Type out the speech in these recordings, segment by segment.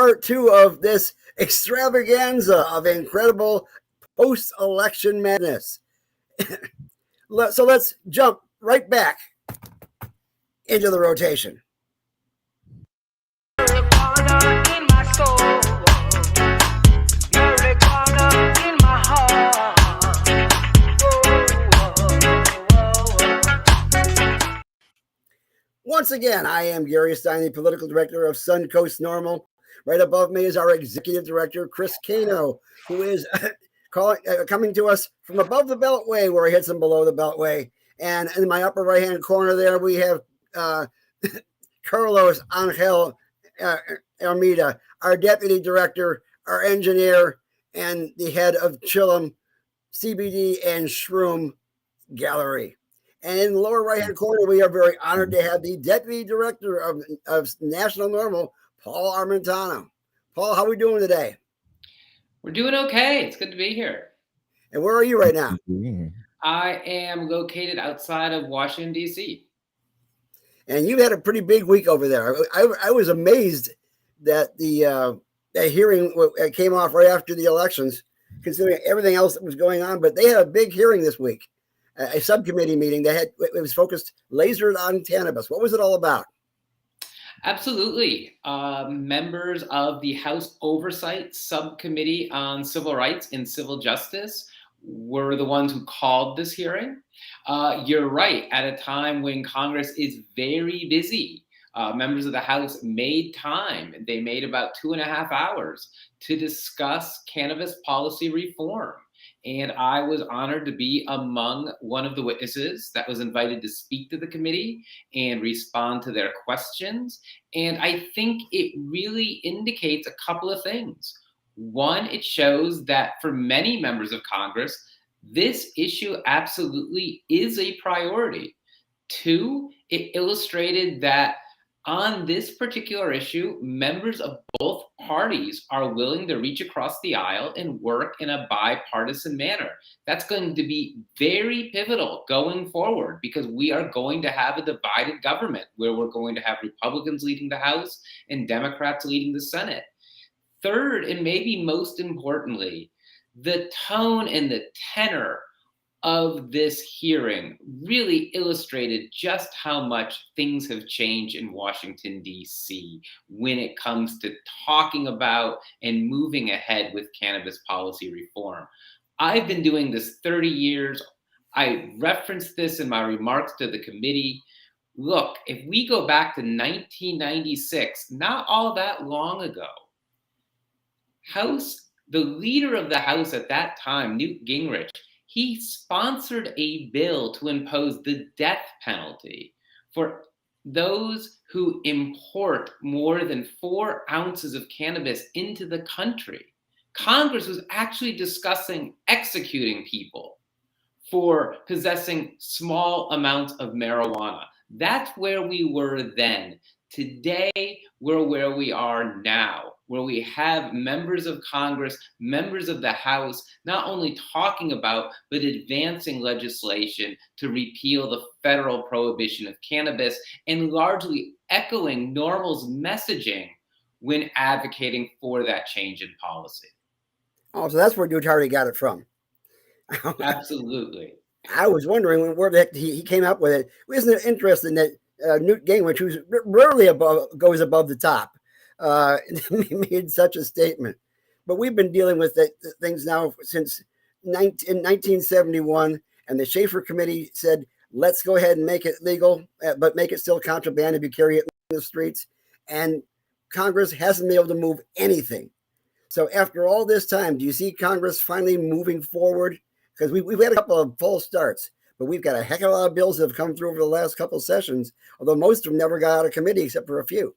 part two of this extravaganza of incredible post-election madness. So let's jump right back into the rotation. Once again, I am Gary Stein, the political director of Suncoast NORML. Right above me is our executive director, Chris Cano, who is coming to us from above the Beltway, where he hits him below the Beltway. And in my upper right-hand corner there, we have Carlos Angel Almeida, our deputy director, our engineer, and the head of Chillum CBD and Shroom Gallery. And in the lower right-hand corner, we are very honored to have the Deputy Director of National NORML, Paul Armentano. Paul, how are we doing today? We're doing okay. It's good to be here. And where are you right now? I am located outside of Washington, D.C. And you've had a pretty big week over there. I was amazed that the hearing came off right after the elections, considering everything else that was going on. But they had a big hearing this week. A subcommittee meeting. It was focused lasered on cannabis. What was it all about? Absolutely. Members of the House Oversight Subcommittee on Civil Rights and Civil Justice were the ones who called this hearing. You're right. At a time when Congress is very busy, members of the House made time. They made about 2.5 hours to discuss cannabis policy reform. And I was honored to be among one of the witnesses that was invited to speak to the committee and respond to their questions. And I think it really indicates a couple of things. One, it shows that for many members of Congress, this issue absolutely is a priority. Two, it illustrated that on this particular issue, members of both parties are willing to reach across the aisle and work in a bipartisan manner. That's going to be very pivotal going forward because we are going to have a divided government where we're going to have Republicans leading the House and Democrats leading the Senate. Third, and maybe most importantly, the tone and the tenor of this hearing really illustrated just how much things have changed in Washington, D.C. when it comes to talking about and moving ahead with cannabis policy reform. I've been doing this 30 years. I referenced this in my remarks to the committee. Look, if we go back to 1996, not all that long ago, the leader of the House at that time, Newt Gingrich, he sponsored a bill to impose the death penalty for those who import more than 4 ounces of cannabis into the country. Congress was actually discussing executing people for possessing small amounts of marijuana. That's where we were then. Today, we're where we are now, where we have members of Congress, members of the House, not only talking about, but advancing legislation to repeal the federal prohibition of cannabis and largely echoing NORML's messaging when advocating for that change in policy. Oh, so that's where Duterte got it from. Absolutely. I was wondering where the heck he came up with it. Isn't it interesting that Newt Gingrich, who's rarely goes above the top, made such a statement? But we've been dealing with things now since in 1971, and the Schaefer Committee said, let's go ahead and make it legal, but make it still contraband if you carry it in the streets. And Congress hasn't been able to move anything. So after all this time, do you see Congress finally moving forward? Because we've had a couple of false starts, but we've got a heck of a lot of bills that have come through over the last couple of sessions, although most of them never got out of committee except for a few.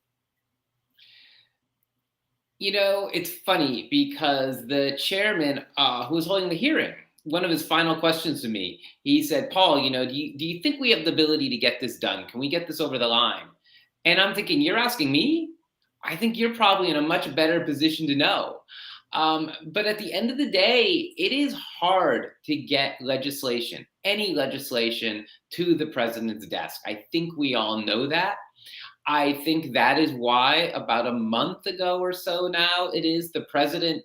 You know, it's funny because the chairman who was holding the hearing, one of his final questions to me, he said, Paul, do you think we have the ability to get this done? Can we get this over the line? And I'm thinking, you're asking me? I think you're probably in a much better position to know. But at the end of the day, it is hard to get legislation, any legislation, to the president's desk. I think we all know that. I think that is why about a month ago or so now the president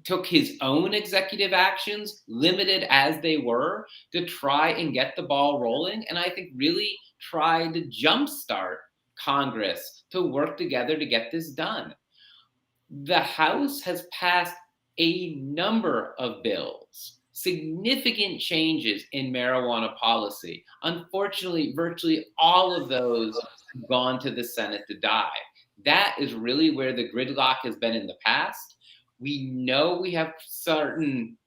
took his own executive actions, limited as they were, to try and get the ball rolling. And I think really try to jumpstart Congress to work together to get this done. The House has passed a number of bills, significant changes in marijuana policy. Unfortunately, virtually all of those have gone to the Senate to die. That is really where the gridlock has been in the past. We know we have certain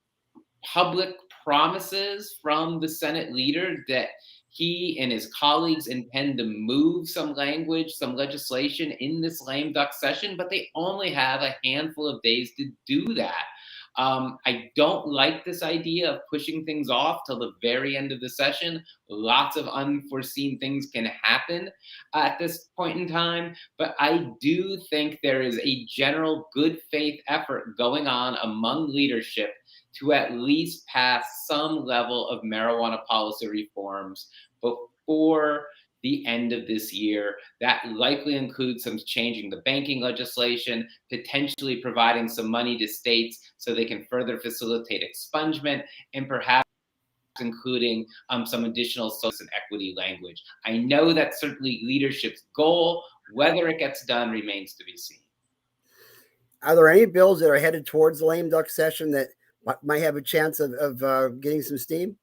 public promises from the Senate leader that he and his colleagues intend to move some language, some legislation in this lame duck session, but they only have a handful of days to do that. I don't like this idea of pushing things off till the very end of the session. Lots of unforeseen things can happen at this point in time, but I do think there is a general good faith effort going on among leadership to at least pass some level of marijuana policy reforms before the end of this year. That likely includes some changing the banking legislation, potentially providing some money to states so they can further facilitate expungement, and perhaps including some additional social and equity language. I know that's certainly leadership's goal. Whether it gets done remains to be seen. Are there any bills that are headed towards the lame duck session that might have a chance of getting some steam?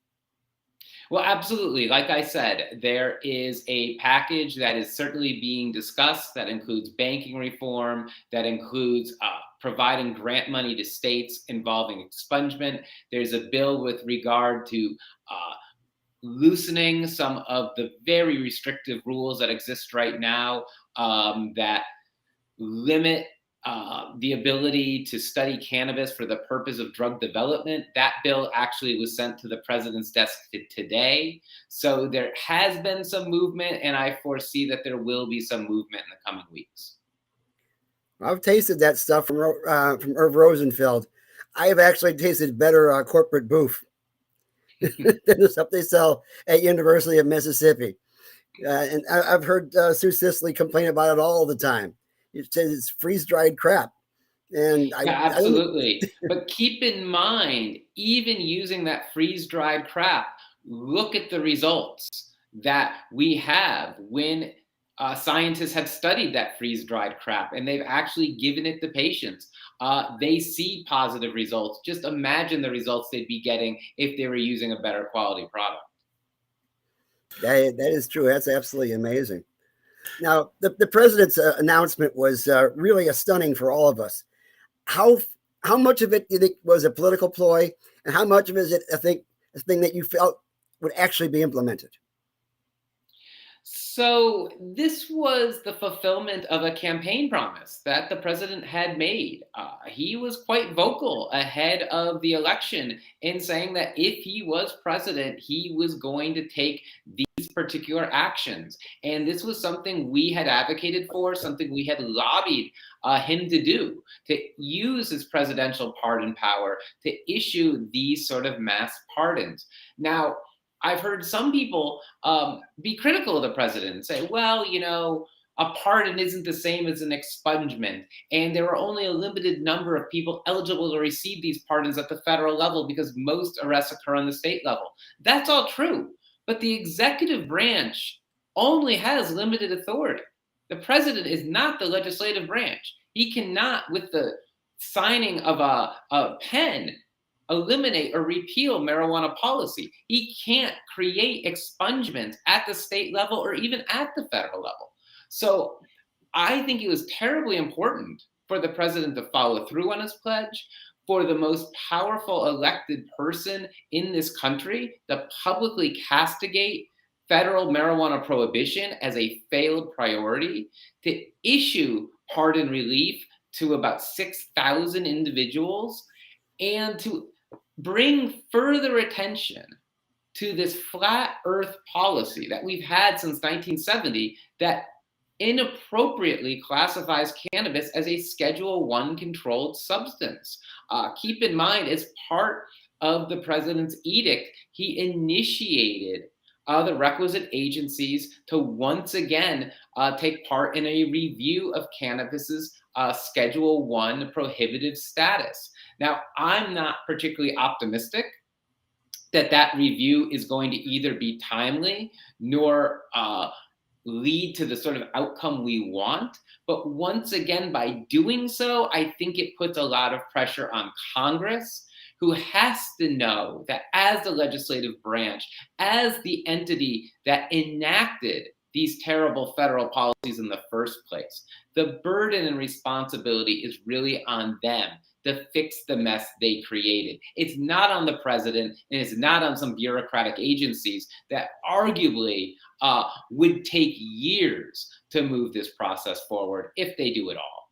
Well, absolutely. Like I said, there is a package that is certainly being discussed that includes banking reform, that includes providing grant money to states involving expungement. There's a bill with regard to loosening some of the very restrictive rules that exist right now that limit the ability to study cannabis for the purpose of drug development. That bill actually was sent to the president's desk today. So there has been some movement, and I foresee that there will be some movement in the coming weeks. I've tasted that stuff from Irv Rosenfeld. I have actually tasted better corporate boof than the stuff they sell at University of Mississippi. And I've heard Sue Sisley complain about it all the time. It says it's freeze-dried crap. And absolutely. But keep in mind, even using that freeze-dried crap, look at the results that we have when scientists have studied that freeze-dried crap and they've actually given it to patients. They see positive results. Just imagine the results they'd be getting if they were using a better quality product. That is true. That's absolutely amazing. Now, the president's announcement was really stunning for all of us. How much of it do you think was a political ploy, and how much of it is it, a thing that you felt would actually be implemented? So this was the fulfillment of a campaign promise that the president had made. He was quite vocal ahead of the election in saying that if he was president, he was going to take these particular actions. And this was something we had advocated for, something we had lobbied him to do, to use his presidential pardon power to issue these sort of mass pardons. Now, I've heard some people be critical of the president and say, well, a pardon isn't the same as an expungement. And there are only a limited number of people eligible to receive these pardons at the federal level because most arrests occur on the state level. That's all true. But the executive branch only has limited authority. The president is not the legislative branch. He cannot, with the signing of a pen, eliminate or repeal marijuana policy. He can't create expungements at the state level or even at the federal level. So I think it was terribly important for the president to follow through on his pledge, for the most powerful elected person in this country to publicly castigate federal marijuana prohibition as a failed priority, to issue pardon relief to about 6,000 individuals, and to bring further attention to this flat earth policy that we've had since 1970 that inappropriately classifies cannabis as a Schedule I controlled substance. Keep in mind, as part of the president's edict, he initiated the requisite agencies to once again take part in a review of cannabis's Schedule 1 prohibitive status. Now, I'm not particularly optimistic that that review is going to either be timely nor lead to the sort of outcome we want. But once again, by doing so, I think it puts a lot of pressure on Congress, who has to know that as the legislative branch, as the entity that enacted these terrible federal policies in the first place, the burden and responsibility is really on them to fix the mess they created. It's not on the president, and it's not on some bureaucratic agencies that arguably would take years to move this process forward if they do it all.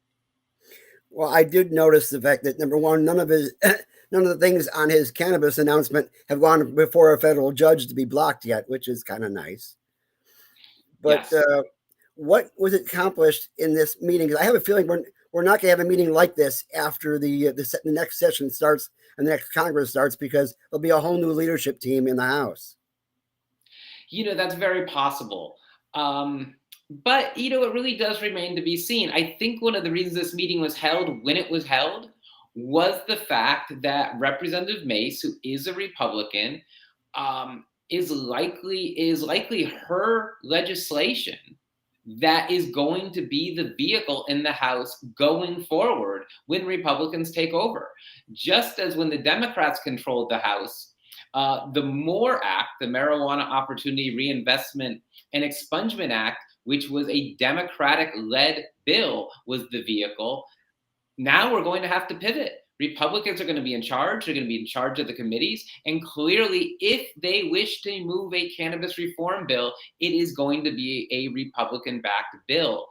Well, I did notice the fact that, number one, none of the things on his cannabis announcement have gone before a federal judge to be blocked yet, which is kind of nice. But Yes. What was accomplished in this meeting? Because I have a feeling we're not going to have a meeting like this after the next session starts and the next Congress starts, because there'll be a whole new leadership team in the House. That's very possible. But, it really does remain to be seen. I think one of the reasons this meeting was held when it was held was the fact that Representative Mace, who is a Republican, is likely her legislation that is going to be the vehicle in the House going forward when Republicans take over. Just as when the Democrats controlled the House, the MORE Act, the Marijuana Opportunity Reinvestment and Expungement Act, which was a Democratic-led bill, was the vehicle. Now we're going to have to pivot. Republicans are going to be in charge. They're going to be in charge of the committees. And clearly, if they wish to move a cannabis reform bill, it is going to be a Republican-backed bill.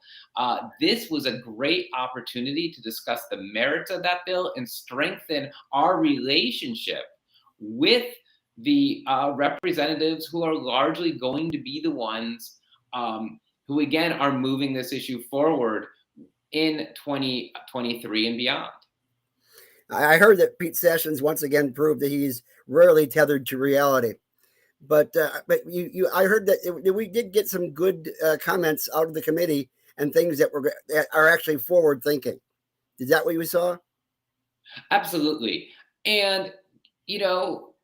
This was a great opportunity to discuss the merits of that bill and strengthen our relationship with the representatives who are largely going to be the ones who, again, are moving this issue forward in 2023 and beyond. I heard that Pete Sessions once again proved that he's rarely tethered to reality. But I heard that we did get some good comments out of the committee and things that are actually forward thinking. Is that what you saw? Absolutely. And,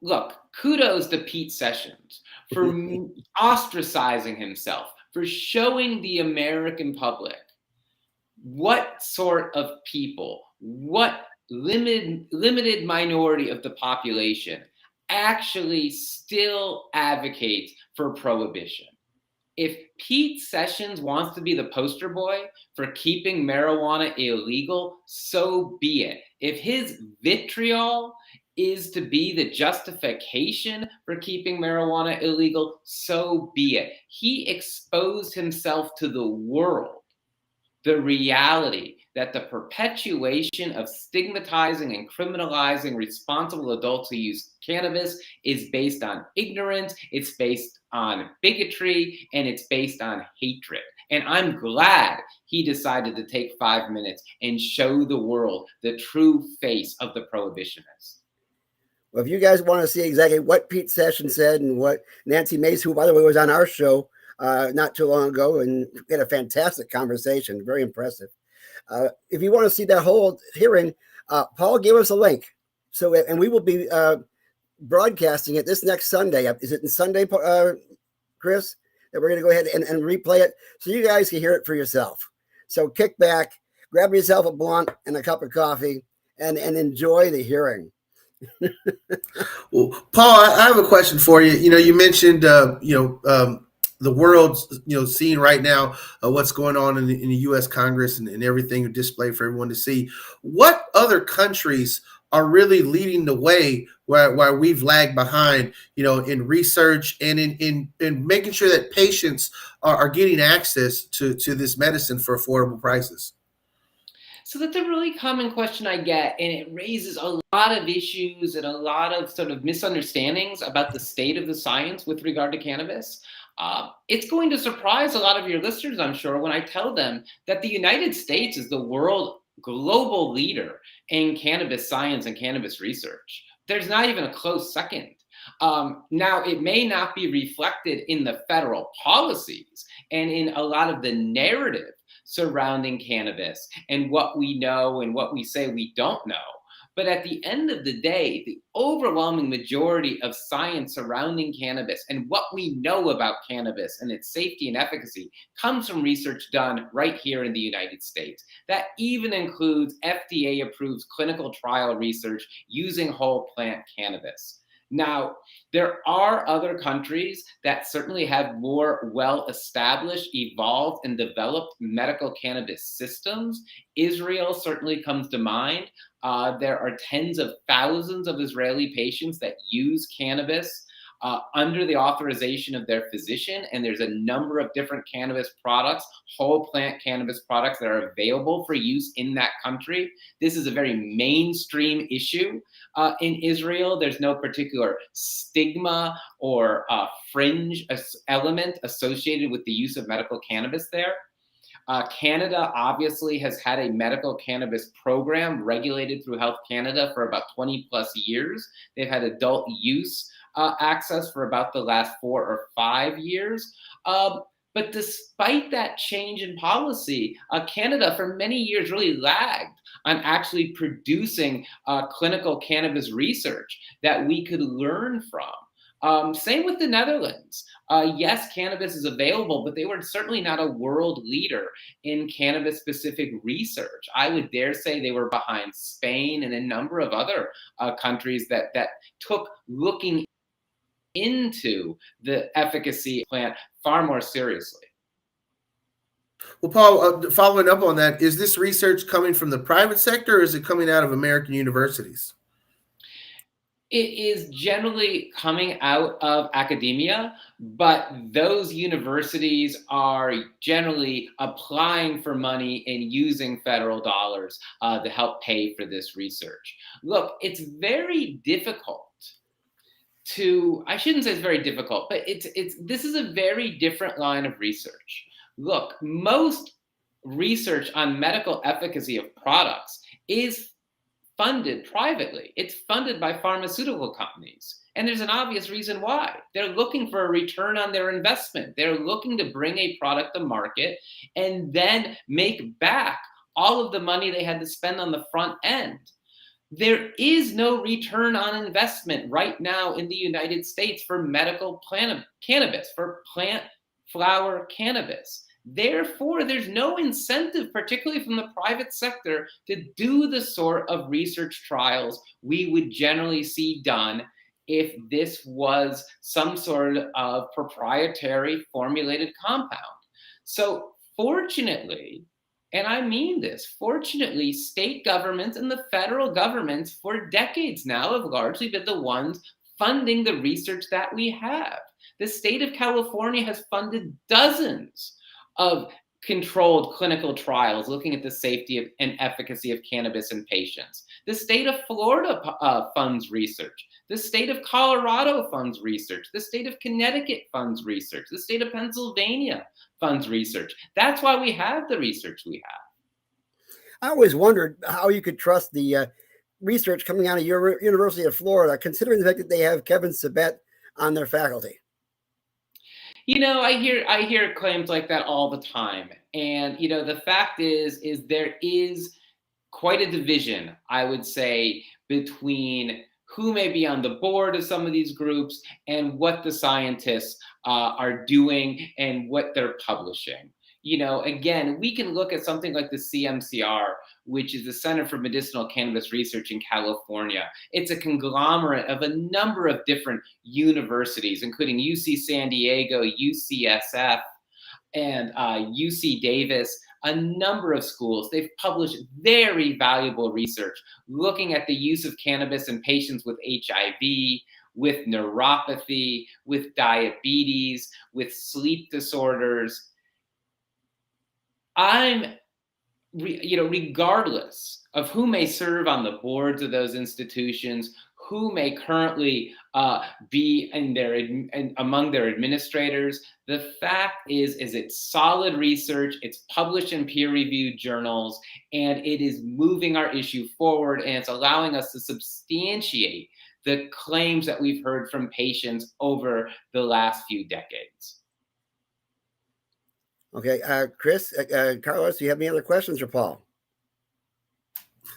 look, kudos to Pete Sessions for ostracizing himself, for showing the American public what sort of people, what limited minority of the population actually still advocates for prohibition. If Pete Sessions wants to be the poster boy for keeping marijuana illegal, so be it. If his vitriol is to be the justification for keeping marijuana illegal, so be it. He exposed himself to the world, the reality that the perpetuation of stigmatizing and criminalizing responsible adults who use cannabis is based on ignorance, it's based on bigotry, and it's based on hatred. And I'm glad he decided to take 5 minutes and show the world the true face of the prohibitionists. Well, if you guys want to see exactly what Pete Sessions said and what Nancy Mace, who, by the way, was on our show not too long ago, and we had a fantastic conversation, very impressive. If you want to see that whole hearing, Paul gave us a link. And we will be broadcasting it this next Sunday. Is it in Sunday, Chris? That we're going to go ahead and replay it so you guys can hear it for yourself. So kick back, grab yourself a blunt and a cup of coffee, and enjoy the hearing. Well, Paul, I have a question for you. You mentioned, the world's, seeing right now what's going on in the U.S. Congress and everything displayed for everyone to see. What other countries are really leading the way where we've lagged behind, in research and in making sure that patients are getting access to this medicine for affordable prices? So that's a really common question I get, and it raises a lot of issues and a lot of sort of misunderstandings about the state of the science with regard to cannabis. It's going to surprise a lot of your listeners, I'm sure, when I tell them that the United States is the world global leader in cannabis science and cannabis research. There's not even a close second. Now, it may not be reflected in the federal policies and in a lot of the narrative surrounding cannabis and what we know and what we say we don't know. But at the end of the day, the overwhelming majority of science surrounding cannabis and what we know about cannabis and its safety and efficacy comes from research done right here in the United States. That even includes FDA-approved clinical trial research using whole plant cannabis. Now, there are other countries that certainly have more well-established, evolved, and developed medical cannabis systems. Israel certainly comes to mind. There are tens of thousands of Israeli patients that use cannabis under the authorization of their physician, and there's a number of different cannabis products, whole plant cannabis products that are available for use in that country. This is a very mainstream issue in Israel. There's no particular stigma or fringe element associated with the use of medical cannabis there. Canada obviously has had a medical cannabis program regulated through Health Canada for about 20 plus years. They've had adult use access for about the last 4 or 5 years. But despite that change in policy, Canada for many years really lagged on actually producing clinical cannabis research that we could learn from. Same with the Netherlands. Yes, cannabis is available, but they were certainly not a world leader in cannabis-specific research. I would dare say they were behind Spain and a number of other countries that took looking into the efficacy of the plant far more seriously. Well, Paul, following up on that, is this research coming from the private sector or is it coming out of American universities? It is generally coming out of academia, but those universities are generally applying for money and using federal dollars to help pay for this research. Look, it's very difficult I shouldn't say it's very difficult, but this is a very different line of research. Look, most research on medical efficacy of products is funded privately. It's funded by pharmaceutical companies. And there's an obvious reason why. They're looking for a return on their investment. They're looking to bring a product to market and then make back all of the money they had to spend on the front end. There is no return on investment right now in the United States for medical cannabis, for plant flower cannabis. Therefore, there's no incentive, particularly from the private sector, to do the sort of research trials we would generally see done if this was some sort of proprietary formulated compound. So fortunately, and I mean this, fortunately, state governments and the federal governments for decades now have largely been the ones funding the research that we have. The state of California has funded dozens of controlled clinical trials looking at the safety and efficacy of cannabis in patients. The state of Florida funds research. The state of Colorado funds research. The state of Connecticut funds research. The state of Pennsylvania funds research. That's why we have the research we have. I always wondered how you could trust the research coming out of your University of Florida, considering the fact that they have Kevin Sabet on their faculty. You know, I hear claims like that all the time. And, you know, the fact is there is quite a division, I would say, between who may be on the board of some of these groups and what the scientists are doing and what they're publishing. You know, again, we can look at something like the CMCR, which is the Center for Medicinal Cannabis Research in California. It's a conglomerate of a number of different universities, including UC San Diego, UCSF, and UC Davis, a number of schools. They've published very valuable research looking at the use of cannabis in patients with HIV, with neuropathy, with diabetes, with sleep disorders. Regardless of who may serve on the boards of those institutions, who may currently be among their administrators, the fact is it's solid research, it's published in peer-reviewed journals, and it is moving our issue forward, and it's allowing us to substantiate the claims that we've heard from patients over the last few decades. Okay, Chris, Carlos, do you have any other questions for Paul?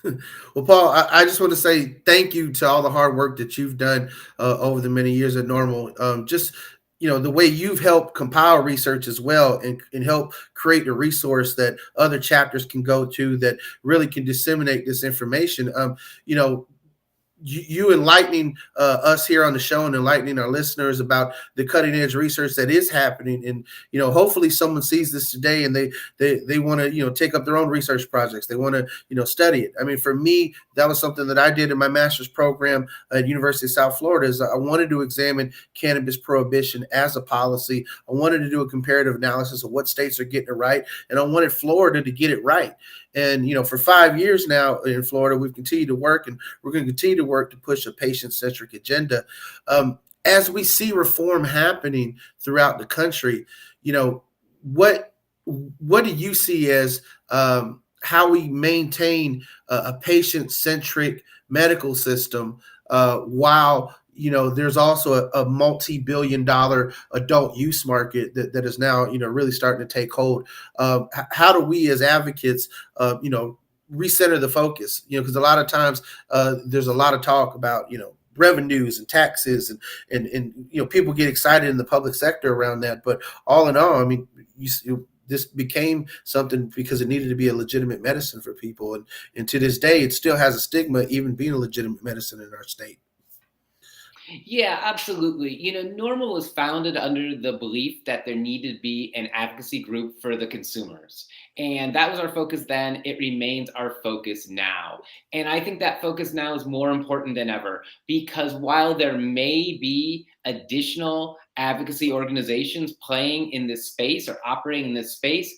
Well, Paul, I just want to say thank you to all the hard work that you've done over the many years at NORML. Just the way you've helped compile research as well and help create a resource that other chapters can go to that really can disseminate this information. You enlightening us here on the show and enlightening our listeners about the cutting edge research that is happening, and hopefully someone sees this today and they want to take up their own research projects. They want to study it. I mean, for me, that was something that I did in my master's program at University of South Florida. Is I wanted to examine cannabis prohibition as a policy. I wanted to do a comparative analysis of what states are getting it right, and I wanted Florida to get it right. And for 5 years now in Florida, we've continued to work, and we're going to continue to work to push a patient-centric agenda. As we see reform happening throughout the country, what do you see as how we maintain a patient-centric medical system while there's also a multi-billion-dollar adult use market that is now really starting to take hold? How do we as advocates recenter the focus? Because a lot of times there's a lot of talk about revenues and taxes and people get excited in the public sector around that, but all in all, I mean, this became something because it needed to be a legitimate medicine for people, and to this day it still has a stigma even being a legitimate medicine in our state. Yeah, absolutely. NORML was founded under the belief that there needed to be an advocacy group for the consumers. And that was our focus then. It remains our focus now. And I think that focus now is more important than ever, because while there may be additional advocacy organizations playing in this space or operating in this space,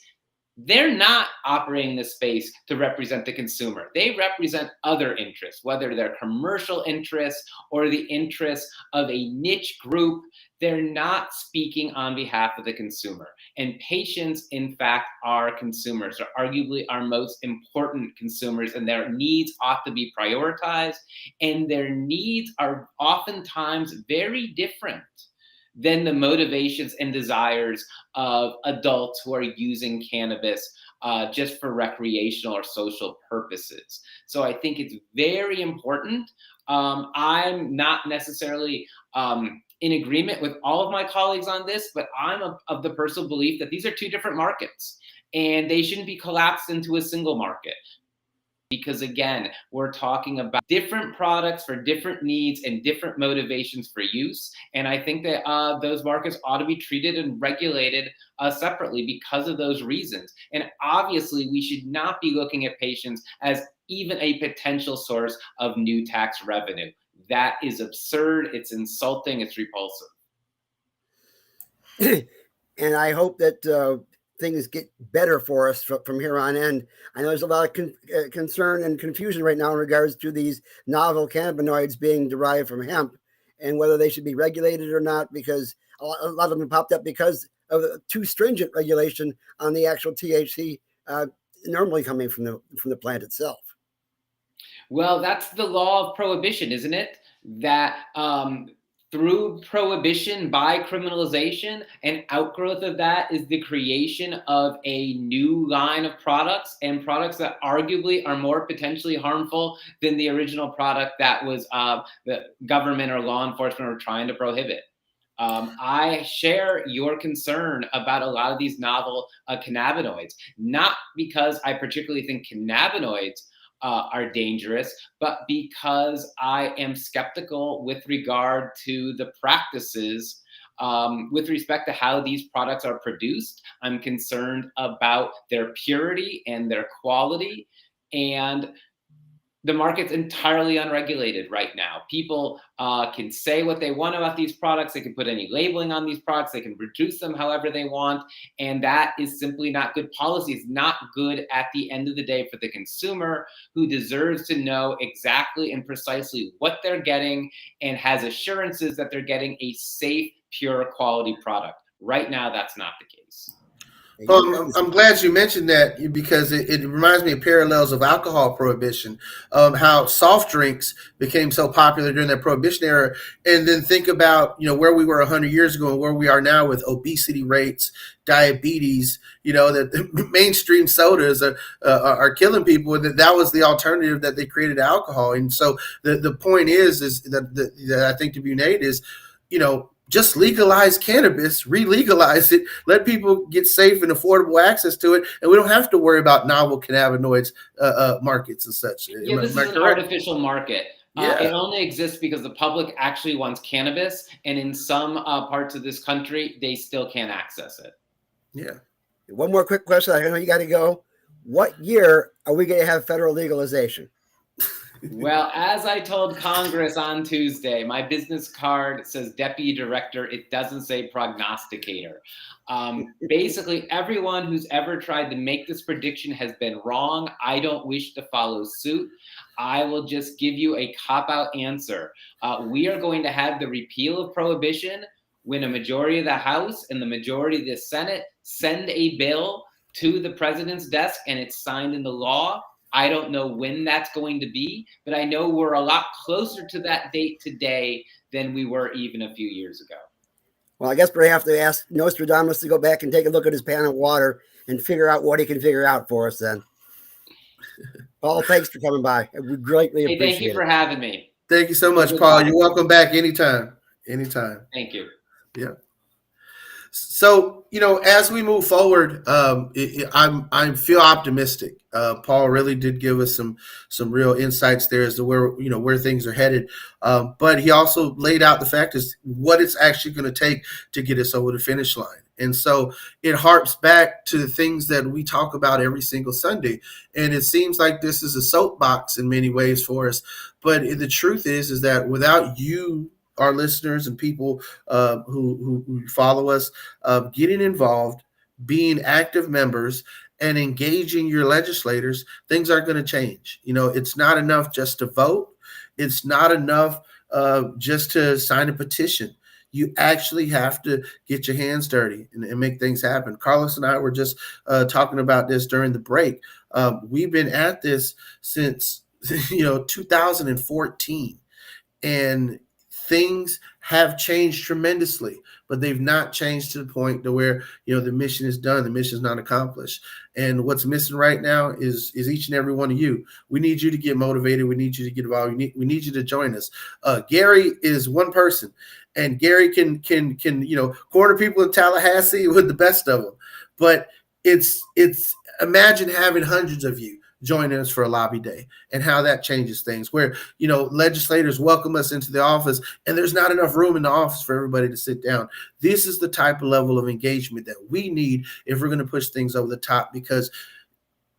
they're not operating this space to represent the consumer. They represent other interests, whether they're commercial interests or the interests of a niche group. They're not speaking on behalf of the consumer. And patients, in fact, are consumers, or arguably our most important consumers, and their needs ought to be prioritized. And their needs are oftentimes very different than the motivations and desires of adults who are using cannabis just for recreational or social purposes. So I think it's very important. I'm not necessarily in agreement with all of my colleagues on this, but I'm of the personal belief that these are two different markets and they shouldn't be collapsed into a single market. Because again, we're talking about different products for different needs and different motivations for use. And I think that those markets ought to be treated and regulated separately because of those reasons. And obviously, we should not be looking at patients as even a potential source of new tax revenue. That is absurd. It's insulting. It's repulsive. And I hope that things get better for us from here on in. I know there's a lot of concern and confusion right now in regards to these novel cannabinoids being derived from hemp and whether they should be regulated or not, because a lot of them popped up because of the too stringent regulation on the actual THC normally coming from the plant itself. Well, that's the law of prohibition, isn't it? That through prohibition by criminalization, an outgrowth of that is the creation of a new line of products, and products that arguably are more potentially harmful than the original product that was the government or law enforcement were trying to prohibit. I share your concern about a lot of these novel cannabinoids, not because I particularly think cannabinoids are dangerous, but because I am skeptical with regard to the practices with respect to how these products are produced. I'm concerned about their purity and their quality, and the market's entirely unregulated right now. People can say what they want about these products. They can put any labeling on these products. They can reduce them however they want. And that is simply not good policy. It's not good at the end of the day for the consumer, who deserves to know exactly and precisely what they're getting and has assurances that they're getting a safe, pure quality product. Right now, that's not the case. Well, I'm glad you mentioned that because it reminds me of parallels of alcohol prohibition, how soft drinks became so popular during that prohibition era, and then think about where we were 100 years ago and where we are now with obesity rates, diabetes. That the mainstream sodas are killing people. That was the alternative that they created to alcohol, and so the point is that I think to be made is, just legalize cannabis, re-legalize it, let people get safe and affordable access to it, and we don't have to worry about novel cannabinoids markets and such. Yeah, this is an artificial market. Yeah. It only exists because the public actually wants cannabis, and in some parts of this country, they still can't access it. Yeah. One more quick question. I know you got to go. What year are we going to have federal legalization? Well, as I told Congress on Tuesday, my business card says deputy director. It doesn't say prognosticator. Basically, everyone who's ever tried to make this prediction has been wrong. I don't wish to follow suit. I will just give you a cop-out answer. We are going to have the repeal of prohibition when a majority of the House and the majority of the Senate send a bill to the president's desk and it's signed into law. I don't know when that's going to be, but I know we're a lot closer to that date today than we were even a few years ago. Well, I guess we have to ask Nostradamus to go back and take a look at his pan of water and figure out what he can figure out for us then. Paul, thanks for coming by. We greatly appreciate it. Thank you for having me. Thank you so much, Paul. You're welcome back anytime. Anytime. Thank you. Yeah. So, as we move forward, I feel optimistic. Paul really did give us some real insights there as to where things are headed. But he also laid out the fact is what it's actually going to take to get us over the finish line. And so it harps back to the things that we talk about every single Sunday. And it seems like this is a soapbox in many ways for us. But the truth is that without you, our listeners and people who follow us, getting involved, being active members, and engaging your legislators, things aren't going to change. It's not enough just to vote. It's not enough just to sign a petition. You actually have to get your hands dirty and make things happen. Carlos and I were just talking about this during the break. We've been at this since 2014, and things have changed tremendously, but they've not changed to the point to where the mission is done, the mission is not accomplished. And what's missing right now is each and every one of you. We need you to get motivated. We need you to get involved. We need you to join us. Gary is one person, and Gary can corner people in Tallahassee with the best of them. But it's imagine having hundreds of you joining us for a lobby day and how that changes things, where legislators welcome us into the office and there's not enough room in the office for everybody to sit down. This is the type of level of engagement that we need if we're going to push things over the top, because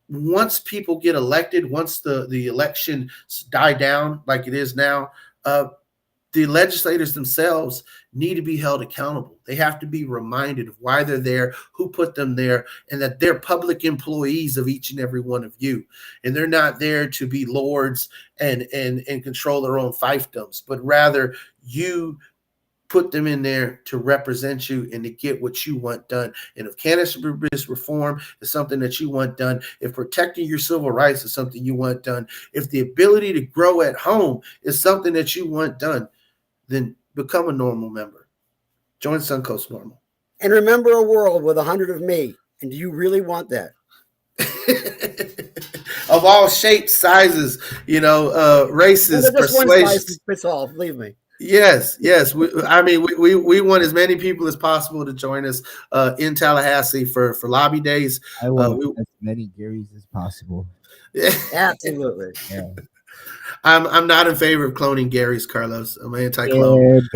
once people get elected, once the election die down like it is now, the legislators themselves need to be held accountable. They have to be reminded of why they're there, who put them there, and that they're public employees of each and every one of you. And they're not there to be lords and control their own fiefdoms, but rather you put them in there to represent you and to get what you want done. And if cannabis reform is something that you want done, if protecting your civil rights is something you want done, if the ability to grow at home is something that you want done, then become a NORML member. Join Suncoast NORML. And remember a world with 100 of me. And do you really want that? Of all shapes, sizes, races, persuasions. One size fits all, believe me. Yes. We want as many people as possible to join us in Tallahassee for lobby days. I want as many Garys as possible. Absolutely. Yeah. I'm not in favor of cloning Garys, Carlos. I'm anti-clone.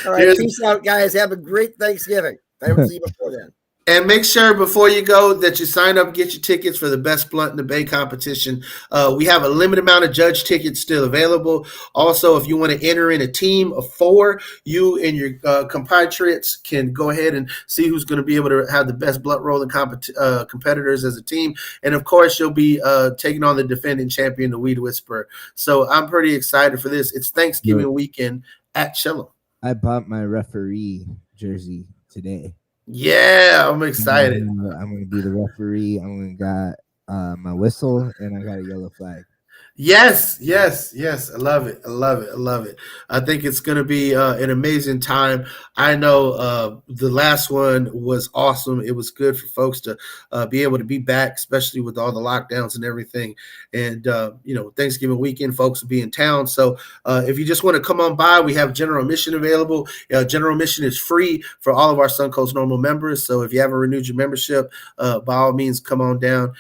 All right, peace out, guys. Have a great Thanksgiving. I don't see you before then. And make sure before you go that you sign up and get your tickets for the Best Blunt in the Bay competition. We have a limited amount of judge tickets still available. Also, if you want to enter in a team of 4, you and your compatriots can go ahead and see who's going to be able to have the best blunt rolling competitors as a team. And, of course, you'll be taking on the defending champion, the Weed Whisperer. So I'm pretty excited for this. It's Thanksgiving weekend at Chillum. I bought my referee jersey today. Yeah, I'm excited. I'm gonna be the referee. I'm gonna got my whistle, and I got a yellow flag. Yes, yes, yes. I love it. I love it. I love it. I think it's going to be an amazing time. I know the last one was awesome. It was good for folks to be able to be back, especially with all the lockdowns and everything. And, Thanksgiving weekend, folks will be in town. So if you just want to come on by, we have general admission available. General admission is free for all of our Suncoast NORML members. So if you haven't renewed your membership, by all means, come on down.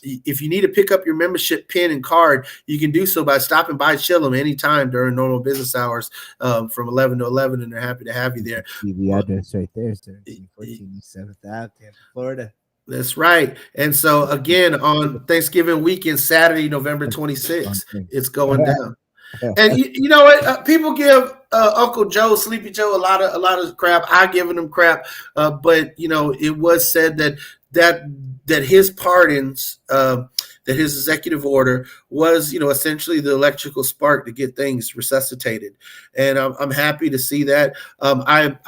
If you need to pick up your membership pin and card, you can do so by stopping by Chillum anytime during normal business hours from 11 to 11, and they're happy to have you there. See the address right there, 1714 East 7th Ave, Tampa, Florida. That's right. And so, again, on Thanksgiving weekend, Saturday, November 26th, it's going down. And you know what? People give Uncle Joe, Sleepy Joe, a lot of crap. I given him crap, but it was said that his pardons, that his executive order was, essentially the electrical spark to get things resuscitated. And I'm happy to see that. I'm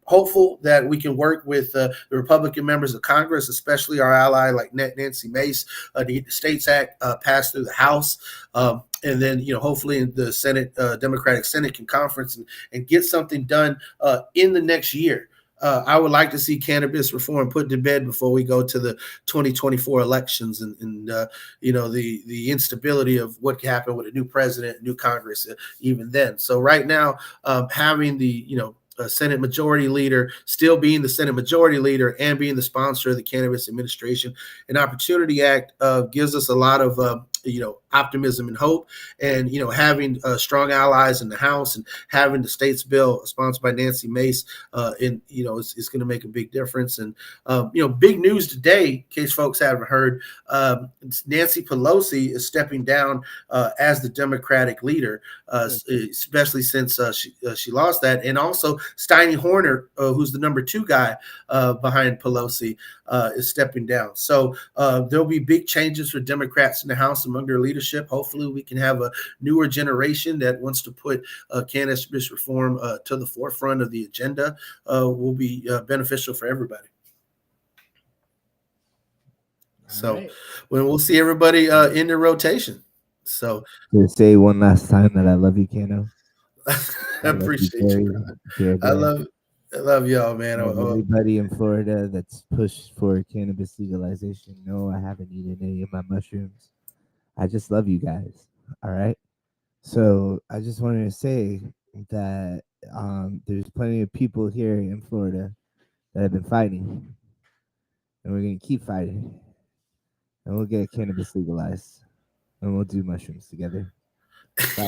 hopeful that we can work with the Republican members of Congress, especially our ally like Nancy Mace, to get the States Act passed through the House. And then, hopefully in the Senate, Democratic Senate can conference and get something done in the next year. I would like to see cannabis reform put to bed before we go to the 2024 elections and the instability of what can happen with a new president, new Congress, even then. So right now, having the Senate Majority Leader still being the Senate Majority Leader and being the sponsor of the Cannabis Administration and Opportunity Act gives us a lot of optimism and hope, and having strong allies in the House and having the state's bill sponsored by Nancy Mace, it's going to make a big difference. And big news today, in case folks haven't heard, Nancy Pelosi is stepping down as the Democratic leader, especially since she lost that, and also Steiny Horner, who's the number 2 guy behind Pelosi, is stepping down. So there'll be big changes for Democrats in the House among their leadership. Hopefully we can have a newer generation that wants to put cannabis reform to the forefront of the agenda. Will be beneficial for everybody. So right. When we'll see everybody in the rotation. So to say one last time that I love you, Kano. I appreciate you. I love y'all, man. Everybody in Florida that's pushed for cannabis legalization, no, I haven't eaten any of my mushrooms. I just love you guys. All right. So I just wanted to say that there's plenty of people here in Florida that have been fighting, and we're going to keep fighting, and we'll get cannabis legalized, and we'll do mushrooms together. Bye.